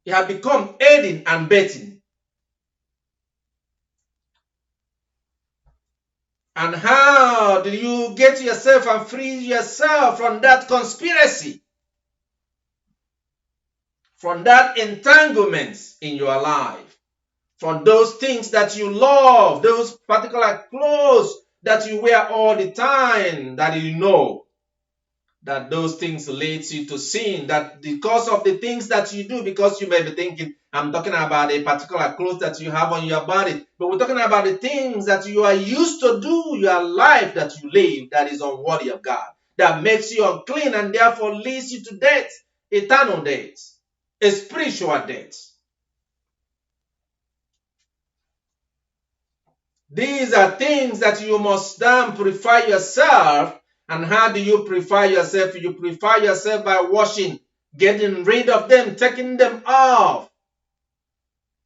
It has become aiding and abetting. And how do you get yourself and free yourself from that conspiracy? From that entanglement in your life? From those things that you love, those particular clothes that you wear all the time, that you know that those things leads you to sin, that because of the things that you do, because you may be thinking, I'm talking about a particular clothes that you have on your body, but we're talking about the things that you are used to do, your life that you live that is unworthy of God, that makes you unclean and therefore leads you to death, eternal death, a spiritual death. These are things that you must then purify yourself. And how do you purify yourself? You purify yourself by washing, getting rid of them, taking them off,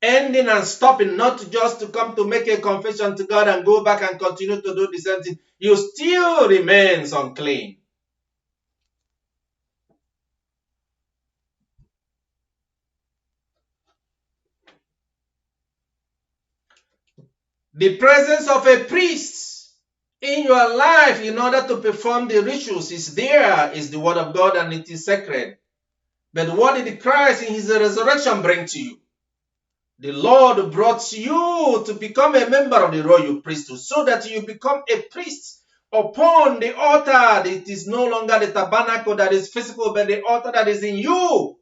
ending and stopping, not just to come to make a confession to God and go back and continue to do the same thing. You still remain unclean. The presence of a priest in your life in order to perform the rituals is there, is the word of God, and it is sacred. But what did Christ in his resurrection bring to you? The Lord brought you to become a member of the royal priesthood so that you become a priest upon the altar. It is no longer the tabernacle that is physical, but the altar that is in you,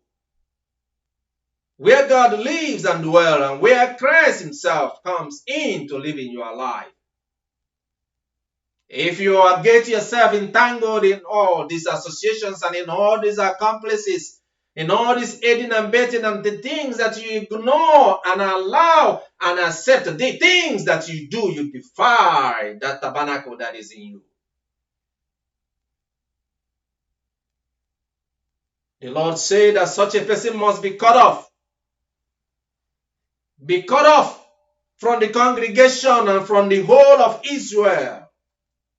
where God lives and dwells, and where Christ himself comes in to live in your life. If you get yourself entangled in all these associations and in all these accomplices, in all this aiding and abetting and the things that you ignore and allow and accept, the things that you do, you defy that tabernacle that is in you. The Lord said that such a person must be cut off. Be cut off from the congregation and from the whole of Israel,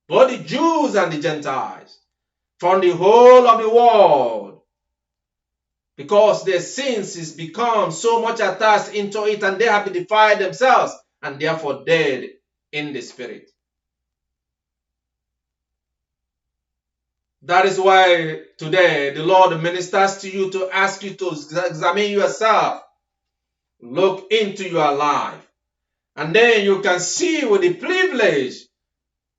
both the Jews and the Gentiles, from the whole of the world. Because their sins is become so much attached into it, and they have defiled themselves and therefore dead in the spirit. That is why today the Lord ministers to you to ask you to examine yourself, look into your life, and then you can see with the privilege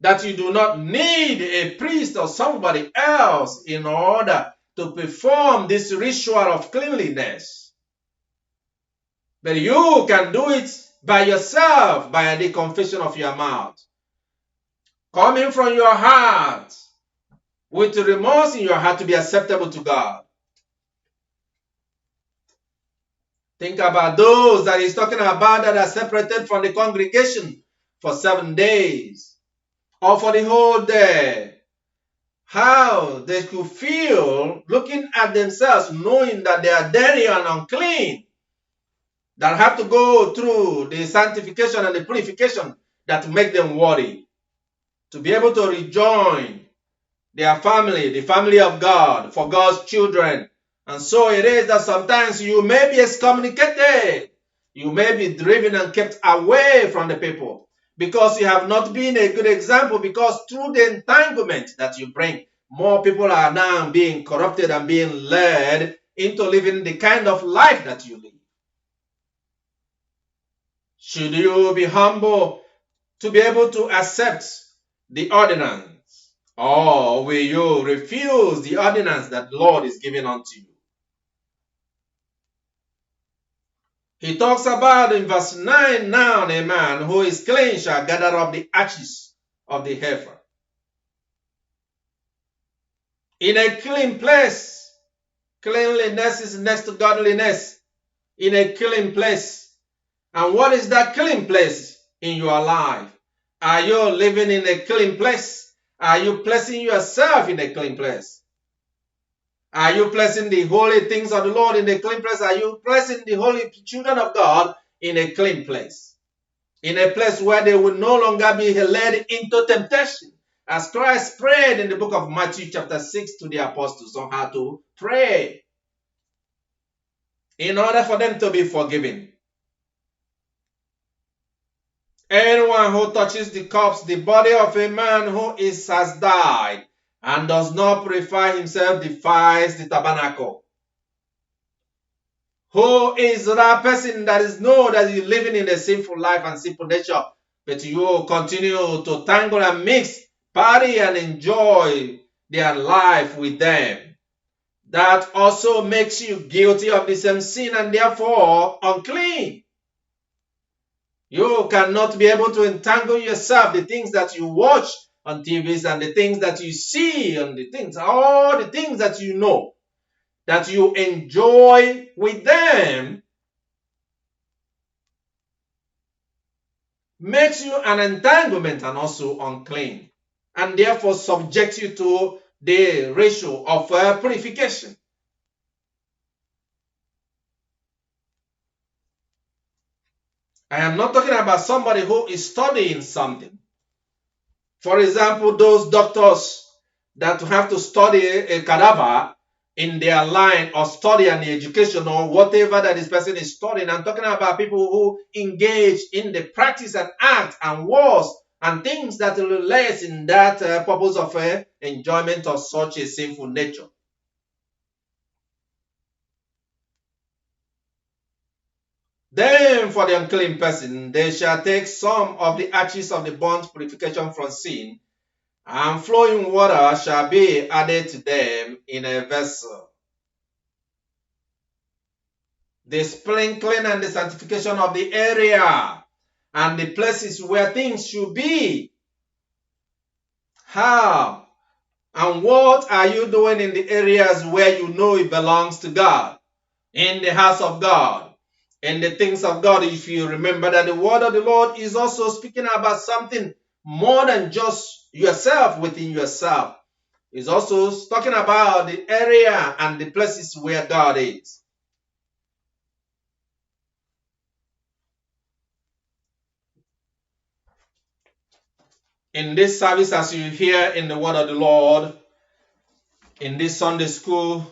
that you do not need a priest or somebody else in order to perform this ritual of cleanliness. But you can do it by yourself, by the confession of your mouth, coming from your heart, with remorse in your heart to be acceptable to God. Think about those that he's talking about that are separated from the congregation for 7 days or for the whole day. How they could feel looking at themselves, knowing that they are dirty and unclean, that have to go through the sanctification and the purification that make them worthy to be able to rejoin their family, the family of God, for God's children. And so it is that sometimes you may be excommunicated, you may be driven and kept away from the people because you have not been a good example, because through the entanglement that you bring, more people are now being corrupted and being led into living the kind of life that you live. Should you be humble to be able to accept the ordinance, or will you refuse the ordinance that the Lord is giving unto you? He talks about in verse 9, now a man who is clean shall gather up the ashes of the heifer in a clean place. Cleanliness is next to godliness, in a clean place. And what is that clean place in your life? Are you living in a clean place? Are you placing yourself in a clean place? Are you placing the holy things of the Lord in a clean place? Are you placing the holy children of God in a clean place? In a place where they will no longer be led into temptation. As Christ prayed in the book of Matthew chapter 6 to the apostles on how to pray. in order for them to be forgiven. Anyone who touches the corpse, the body of a man who has died, and does not purify himself defies the tabernacle. Who is that person that is know that you're living in a sinful life and sinful nature, but you continue to tangle and mix, party and enjoy their life with them? That also makes you guilty of the same sin and therefore unclean. You cannot be able to entangle yourself, the things that you watch on TVs and the things that you see and the things, all the things that you know, that you enjoy with them, makes you an entanglement and also unclean, and therefore subjects you to the ratio of purification. I am not talking about somebody who is studying something. For example, those doctors that have to study a cadaver in their line or study an education or whatever that this person is studying. I'm talking about people who engage in the practice and act and words and things that relate in that purpose of enjoyment of such a sinful nature. Then for the unclean person, they shall take some of the ashes of the burnt purification from sin, and flowing water shall be added to them in a vessel. The sprinkling and the sanctification of the area and the places where things should be. How and what are you doing in the areas where you know it belongs to God? In the house of God, in the things of God. If you remember that the word of the Lord is also speaking about something more than just yourself within yourself. It's also talking about the area and the places where God is. In this service, as you hear in the word of the Lord, in this Sunday school,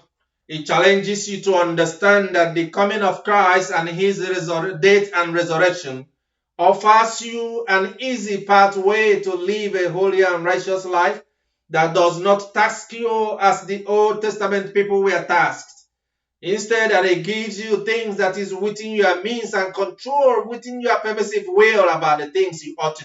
it challenges you to understand that the coming of Christ and his death and resurrection offers you an easy pathway to live a holy and righteous life that does not task you as the Old Testament people were tasked. Instead, that it gives you things that is within your means and control within your permissive will about the things you ought to do.